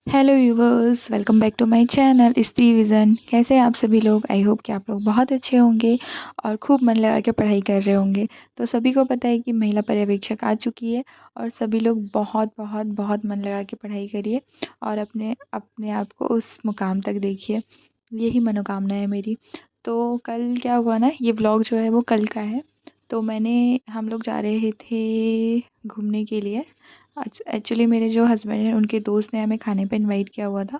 Hello viewers, welcome back to my channel Stree vision. कैसे हैं आप सभी लोग? आई होप कि आप लोग बहुत अच्छे होंगे और खूब मन लगा के पढ़ाई कर रहे होंगे। तो सभी को पता है कि महिला पर्यवेक्षक आ चुकी है और सभी लोग बहुत बहुत बहुत मन लगा के पढ़ाई करिए और अपने अपने आप को उस मुकाम तक देखिए। यही मनोकामना है मेरी। तो कल क्या हुआ ना, ये व्लॉग जो है वो कल का है। तो हम लोग जा रहे थे घूमने के लिए। एक्चुअली मेरे जो हस्बैंड हैं उनके दोस्त ने हमें खाने पे इनवाइट किया हुआ था,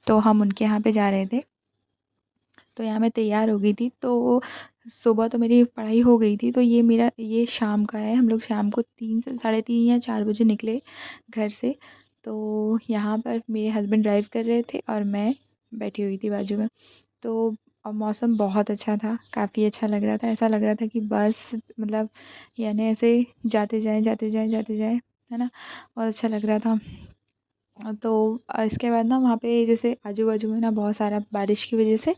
तो हम उनके यहाँ पे जा रहे थे। तो यहाँ मैं तैयार हो गई थी। तो सुबह तो मेरी पढ़ाई हो गई थी। तो ये शाम का है। हम लोग शाम को 3 से साढ़े 3 या 4 बजे निकले घर से। तो यहाँ पर मेरे हस्बैंड ड्राइव कर रहे थे और मैं बैठी हुई थी बाजू में। तो मौसम बहुत अच्छा था, काफ़ी अच्छा लग रहा था। ऐसा लग रहा था कि बस मतलब यानी ऐसे जाते जाएं जाते जाएं जाते जाएं, है ना। बहुत अच्छा लग रहा था। तो इसके बाद ना वहाँ पे जैसे आजू बाजू में ना बहुत सारा बारिश की वजह से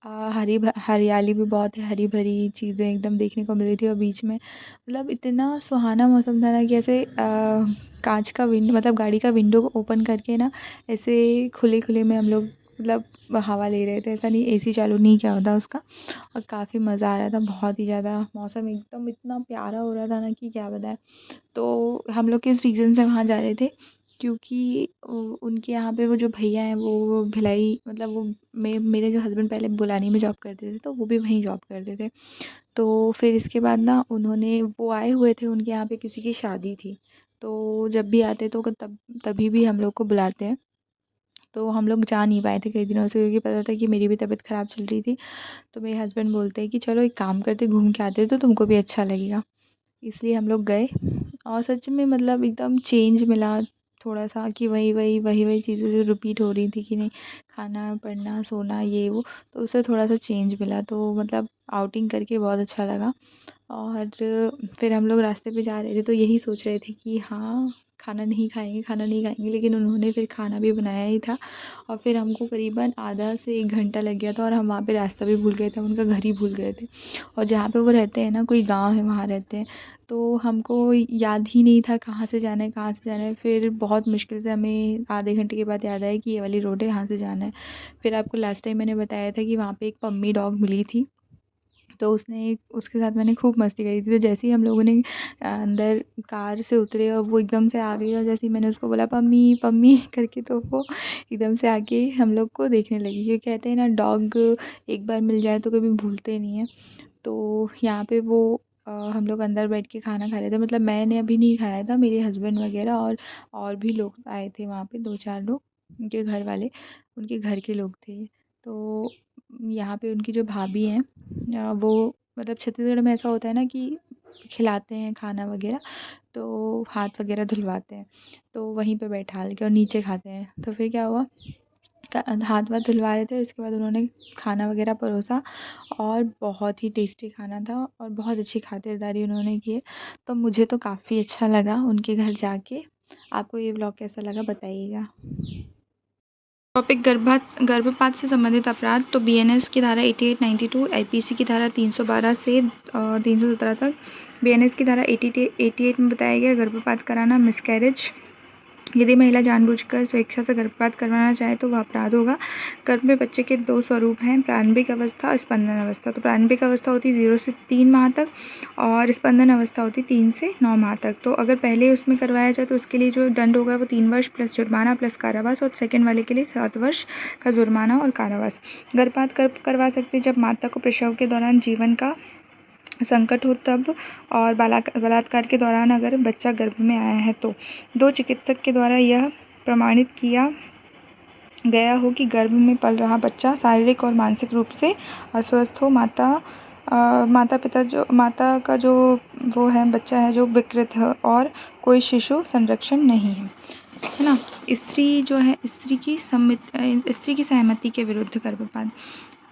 हरियाली भी बहुत है, हरी भरी चीज़ें एकदम देखने को मिल रही थी। और बीच में मतलब इतना सुहाना मौसम था ना कि ऐसे कांच का विंडो मतलब गाड़ी का विंडो ओपन करके ना ऐसे खुले खुले में हम लोग मतलब हवा ले रहे थे। ऐसा नहीं एसी चालू नहीं किया होता उसका। और काफ़ी मज़ा आ रहा था, बहुत ही ज़्यादा। मौसम एकदम इतना प्यारा हो रहा था ना कि क्या बताएं। तो हम लोग किस रीज़न से वहाँ जा रहे थे, क्योंकि उनके यहाँ पे वो जो भैया हैं वो भिलाई मतलब वो मेरे जो हस्बैंड पहले बुलानी में जॉब करते थे, तो वो भी वहीं जॉब करते थे। तो फिर इसके बाद ना वो आए हुए थे, उनके यहाँ पे किसी की शादी थी। तो जब भी आते तो तभी भी हम लोग को बुलाते हैं। तो हम लोग जा नहीं पाए थे कई दिनों से, क्योंकि पता था कि मेरी भी तबीयत ख़राब चल रही थी। तो मेरे हस्बैंड बोलते हैं कि चलो एक काम करते, घूम के आते तो तुमको भी अच्छा लगेगा। इसलिए हम लोग गए और सच में मतलब एकदम चेंज मिला थोड़ा-सा, कि वही चीज़ें जो रिपीट हो रही थी कि नहीं, खाना, पढ़ना, सोना, ये वो। तो उससे थोड़ा-सा चेंज मिला, तो मतलब आउटिंग करके बहुत अच्छा लगा। और फिर हम लोग रास्ते पे जा रहे थे तो यही सोच रहे थे कि हाँ, खाना नहीं खाएँगे, लेकिन उन्होंने फिर खाना भी बनाया ही था। और फिर हमको करीबन आधा से 1 घंटा लग गया था और हम वहाँ पे रास्ता भी भूल गए थे, उनका घर ही भूल गए थे। और जहाँ पे वो रहते हैं ना, कोई गाँव है, वहाँ रहते हैं। तो हमको याद ही नहीं था कहाँ से जाना है, कहाँ से जाना है। फिर बहुत मुश्किल से हमें आधे घंटे के बाद याद आया कि ये वाली रोड है, यहाँ से जाना है। फिर आपको लास्ट टाइम मैंने बताया था कि वहाँ पे एक पम्मी डॉग मिली थी। तो उसके साथ मैंने खूब मस्ती करी थी। तो जैसे ही हम लोगों ने अंदर कार से उतरे और वो एकदम से आ गई, और जैसे ही मैंने उसको बोला पम्मी पम्मी करके, तो वो एकदम से आके हम लोग को देखने लगी। क्योंकि कहते हैं ना, डॉग एक बार मिल जाए तो कभी भूलते नहीं हैं। तो यहाँ पे हम लोग अंदर बैठ के खाना खा रहे थे। मतलब मैंने अभी नहीं खाया था, मेरे हस्बैंड वगैरह और भी लोग आए थे वहाँ पे, 2-4 लोग, उनके घर वाले, उनके घर के लोग थे। तो यहाँ पे उनकी जो भाभी हैं, वो मतलब छत्तीसगढ़ में ऐसा होता है ना कि खिलाते हैं खाना वगैरह, तो हाथ वगैरह धुलवाते हैं। तो वहीं पे बैठा के और नीचे खाते हैं। तो फिर क्या हुआ, हाथ वाथ धुलवा रहे थे, उसके बाद उन्होंने खाना वगैरह परोसा और बहुत ही टेस्टी खाना था और बहुत अच्छी खातिरदारी उन्होंने की है। तो मुझे तो काफ़ी अच्छा लगा उनके घर जाके। आपको ये व्लॉग कैसा लगा बताइएगा। टॉपिक गर्भपात से संबंधित अपराध। तो बीएनएस की धारा 88, 92, आईपीसी की धारा 312 से 317 तक। बीएनएस की धारा 88 में बताया गया गर्भपात कराना मिसकैरेज। यदि महिला जानबूझकर स्वेच्छा से गर्भपात करवाना चाहे तो वह अपराध होगा। गर्भ में बच्चे के 2 स्वरूप हैं, प्रारंभिक अवस्था और स्पंदन अवस्था। तो प्रारंभिक अवस्था होती है 0 से 3 माह तक और स्पंदन अवस्था होती है 3 से 9 माह तक। तो अगर पहले उसमें करवाया जाए तो उसके लिए जो दंड होगा वो 3 वर्ष प्लस जुर्माना प्लस कारावास, और सेकेंड वाले के लिए 7 वर्ष का जुर्माना और कारावास। गर्भपात करवा सकते हैं जब माता को प्रसव के दौरान जीवन का संकट हो तब, और बलात्कार के दौरान अगर बच्चा गर्भ में आया है तो। 2 चिकित्सक के द्वारा यह प्रमाणित किया गया हो कि गर्भ में पल रहा बच्चा शारीरिक और मानसिक रूप से अस्वस्थ हो, माता का जो वो है बच्चा है जो विकृत है, और कोई शिशु संरक्षण नहीं है ना। स्त्री की सहमति के विरुद्ध गर्भपात।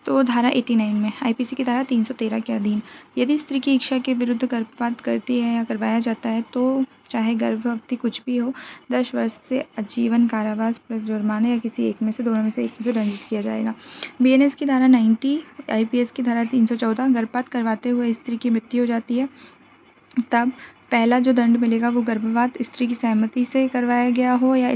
तो धारा 89 में आईपीसी की धारा 313 के अधीन यदि स्त्री की इच्छा के विरुद्ध गर्भपात करती है या करवाया जाता है तो चाहे गर्भ अवधि कुछ भी हो, 10 वर्ष से आजीवन कारावास प्लस जुर्माना या किसी एक में से दोनों में से एक में से दंडित किया जाएगा। बीएनएस की धारा 90, आईपीएस की धारा 314। गर्भपात करवाते हुए स्त्री की मृत्यु हो जाती है तब पहला जो दंड मिलेगा वो गर्भवती स्त्री की सहमति से करवाया गया हो या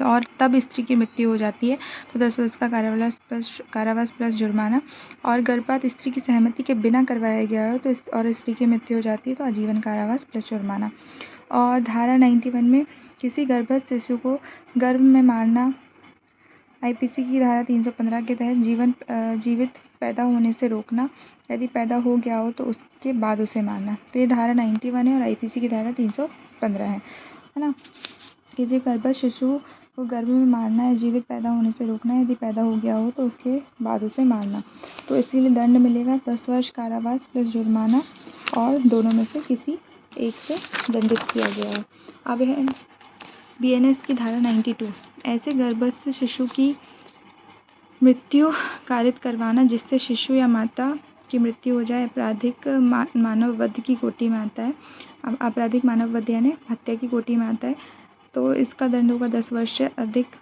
और तब स्त्री की मृत्यु हो जाती है तो 10 वर्ष का कारावास प्लस जुर्माना, और गर्भवती स्त्री की सहमति के बिना करवाया गया हो तो और स्त्री की मृत्यु हो जाती है तो आजीवन कारावास प्लस जुर्माना। और धारा 91 में किसी गर्भस्थ शिशु को गर्भ में मारना आईपीसी की धारा 315 के तहत जीवित पैदा होने से रोकना, यदि पैदा हो गया हो तो उसके बाद उसे मारना। तो ये धारा 91 है और आईपीसी की धारा 315 है ना। किसी गर्भस्थ शिशु को गर्भ में मारना या जीवित पैदा होने से रोकना, यदि पैदा हो गया हो तो उसके बाद उसे मारना। तो इसीलिए दंड मिलेगा 10 वर्ष कारावास प्लस जुर्माना, और दोनों में से किसी एक से दंडित किया गया है। अब है बीएनएस की धारा 92, ऐसे गर्भस्थ शिशु की मृत्यु कारित करवाना जिससे शिशु या माता की मृत्यु हो जाए आपराधिक मानव वध की कोटि में आता है। आपराधिक मानव वध यानी हत्या की कोटि में आता है। तो इसका दंड होगा 10 वर्ष से अधिक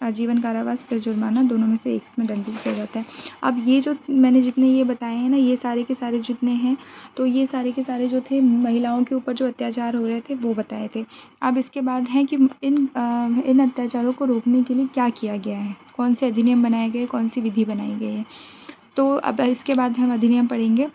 आजीवन कारावास प्लस जुर्माना, दोनों में से एक में दंडित किया जाता है। अब ये जो मैंने जितने ये बताए हैं ना, ये सारे के सारे जितने हैं, तो ये सारे के सारे जो थे महिलाओं के ऊपर जो अत्याचार हो रहे थे वो बताए थे। अब इसके बाद है कि इन अत्याचारों को रोकने के लिए क्या किया गया है, कौन से अधिनियम बनाए गए, कौन सी विधि बनाई गई है। तो अब इसके बाद हम अधिनियम पढ़ेंगे।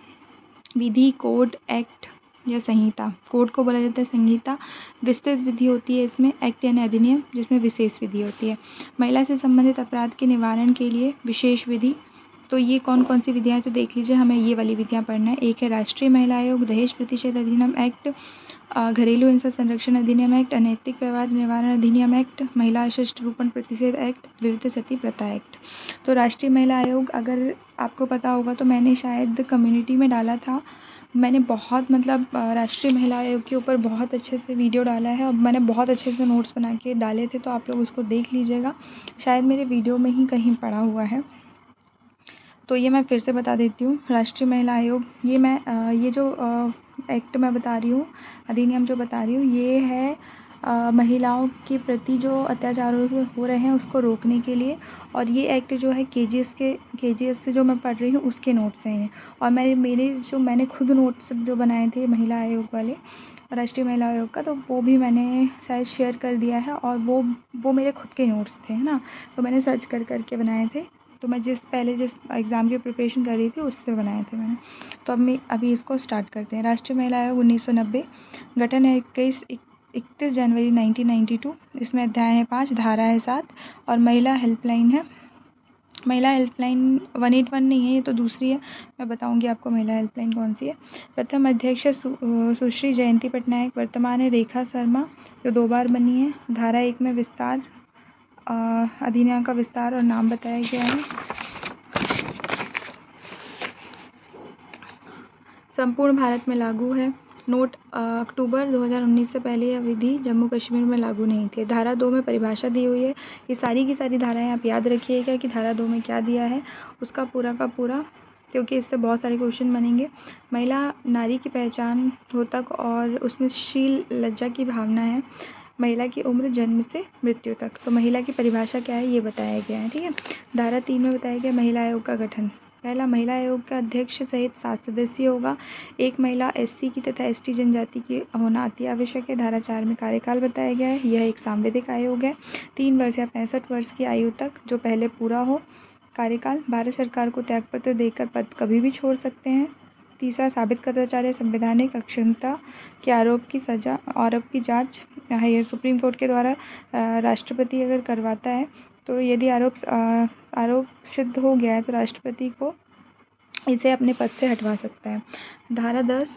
विधि, कोड, एक्ट या संहिता। कोड को बोला जाता है संहिता। विस्तृत विधि होती है इसमें। एक्ट यानी अधिनियम जिसमें विशेष विधि होती है। महिला से संबंधित अपराध के निवारण के लिए विशेष विधि। तो ये कौन कौन सी विधियाँ हैं तो देख लीजिए, हमें ये वाली विधियाँ पढ़ना है। एक है राष्ट्रीय महिला आयोग, दहेज प्रतिषेध अधिनियम एक्ट, घरेलू हिंसा संरक्षण अधिनियम एक्ट, अनैतिक व्यवहार निवारण अधिनियम एक्ट, महिला अशिष्ट रूपण प्रतिषेध एक्ट, विविध सती प्रथा एक्ट। तो राष्ट्रीय महिला आयोग अगर आपको पता होगा तो मैंने शायद कम्युनिटी में डाला था। मैंने बहुत राष्ट्रीय महिला आयोग के ऊपर बहुत अच्छे से वीडियो डाला है और मैंने बहुत अच्छे से नोट्स बना के डाले थे, तो आप लोग उसको देख लीजिएगा, शायद मेरे वीडियो में ही कहीं पड़ा हुआ है। तो ये मैं फिर से बता देती हूँ। राष्ट्रीय महिला आयोग, ये जो एक्ट मैं बता रही हूँ, अधिनियम जो बता रही हूँ, ये है महिलाओं के प्रति जो अत्याचार हो रहे हैं उसको रोकने के लिए। और ये एक्ट जो है केजीएस से जो मैं पढ़ रही हूँ उसके नोट्स हैं ये। और मैंने खुद नोट्स जो बनाए थे महिला आयोग वाले, राष्ट्रीय महिला आयोग का, तो वो भी मैंने शायद शेयर कर दिया है। और वो मेरे खुद के नोट्स थे, है ना, तो मैंने सर्च करके बनाए थे। तो मैं जिस एग्ज़ाम की प्रिपरेशन कर रही थी उससे बनाए थे मैंने। तो अभी इसको स्टार्ट करते हैं। राष्ट्रीय महिला आयोग 1990, गठन है 31 जनवरी 1992। इसमें अध्याय है 5, धारा है 7 और महिला हेल्पलाइन है। महिला हेल्पलाइन 181 नहीं है, ये तो दूसरी है। मैं बताऊंगी आपको महिला हेल्पलाइन कौन सी है। प्रथम अध्यक्ष सुश्री जयंती पटनायक, वर्तमान है रेखा शर्मा जो 2 बार बनी है। धारा 1 में विस्तार, अधिनियम का विस्तार और नाम बताया गया है। संपूर्ण भारत में लागू है। नोट, अक्टूबर 2019 से पहले यह विधि जम्मू कश्मीर में लागू नहीं थी। धारा 2 में परिभाषा दी हुई है। ये सारी की सारी धाराएं आप याद रखिएगा कि धारा 2 में क्या दिया है, उसका पूरा का पूरा, क्योंकि इससे बहुत सारे क्वेश्चन बनेंगे। महिला नारी की पहचान हो तक और उसमें शील लज्जा की भावना है। महिला की उम्र जन्म से मृत्यु तक। तो महिला की परिभाषा क्या है ये बताया गया है, ठीक है। धारा 3 में बताया गया महिला आयोग का गठन। पहला, महिला आयोग का अध्यक्ष सहित 7 सदस्य होगा। एक महिला एससी की तथा एसटी जनजाति की होना अति आवश्यक है। धारा 4 में कार्यकाल बताया गया है। यह एक सांविधिक आयोग है। 3 वर्ष या 65 वर्ष की आयु तक जो पहले पूरा हो कार्यकाल। भारत सरकार को त्यागपत्र देकर पद कभी भी छोड़ सकते हैं। तीसरा, साबित कदाचार संवैधानिक अक्षमता के आरोप की जांच हायर सुप्रीम कोर्ट के द्वारा राष्ट्रपति अगर करवाता है, तो यदि आरोप सिद्ध हो गया है तो राष्ट्रपति को इसे अपने पद से हटवा सकता है। धारा 10,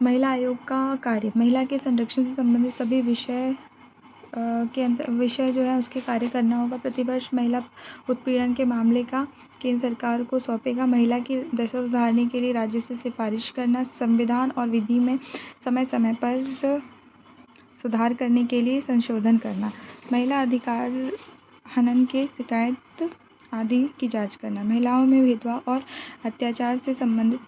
महिला आयोग का कार्य, महिला के संरक्षण से संबंधित सभी विषय जो है उसके कार्य करना होगा। प्रतिवर्ष महिला उत्पीड़न के मामले का केंद्र सरकार को सौंपेगा। महिला की दशा सुधारने के लिए राज्य से सिफारिश करना। संविधान और विधि में समय समय पर सुधार करने के लिए संशोधन करना। महिला अधिकार हनन के शिकायत आदि की जांच करना। महिलाओं में भेदभाव और अत्याचार से संबंधित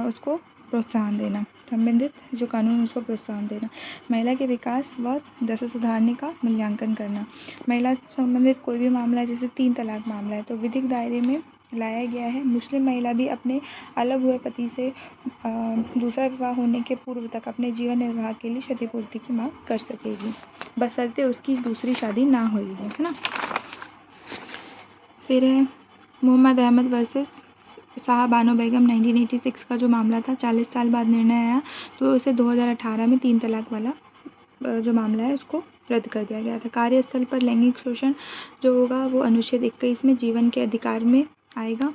उसको प्रोत्साहन देना। संबंधित जो कानून उसको प्रोत्साहन देना। महिला के विकास व दशा सुधारने का मूल्यांकन करना। महिला से संबंधित कोई भी मामला है, जैसे 3 तलाक मामला है, तो विधिक दायरे में लाया गया है। मुस्लिम महिला भी अपने अलग हुए पति से दूसरा विवाह होने के पूर्व तक अपने जीवन निर्वाह के लिए क्षतिपूर्ति की मांग कर सकेगी, बशर्ते उसकी दूसरी शादी ना हुई है ना। फिर है मोहम्मद अहमद वर्सेस शाह बानो बेगम 1986 का जो मामला था, 40 साल बाद निर्णय आया तो उसे 2018 में 3 तलाक वाला जो मामला है उसको रद्द कर दिया गया था। कार्यस्थल पर लैंगिक शोषण जो होगा वो अनुच्छेद 21 में जीवन के अधिकार में आएगा।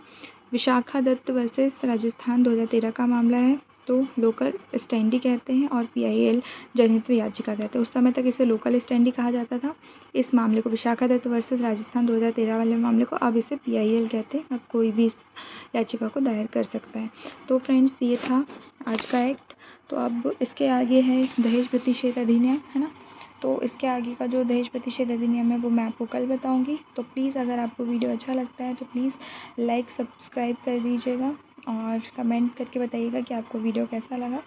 विशाखा दत्त वर्सेस राजस्थान 2013 का मामला है, तो लोकल स्टैंडी कहते हैं और PIL जनहित में याचिका कहते हैं। उस समय तक इसे लोकल स्टैंडी कहा जाता था। इस मामले को विशाखा दत्त वर्सेस राजस्थान 2013 वाले मामले को अब इसे PIL कहते हैं। अब कोई भी इस याचिका को दायर कर सकता है। तो फ्रेंड्स ये था आज का एक्ट। तो अब इसके आगे है दहेज प्रतिषेध अधिनियम, है ना। तो इसके आगे का जो दहेज प्रतिषेध अधिनियम है वो मैं आपको कल बताऊंगी। तो प्लीज़ अगर आपको वीडियो अच्छा लगता है तो प्लीज़ लाइक सब्सक्राइब कर दीजिएगा और कमेंट करके बताइएगा कि आपको वीडियो कैसा लगा,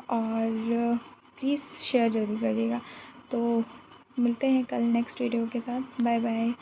और प्लीज़ शेयर ज़रूर करिएगा। तो मिलते हैं कल नेक्स्ट वीडियो के साथ। Bye bye.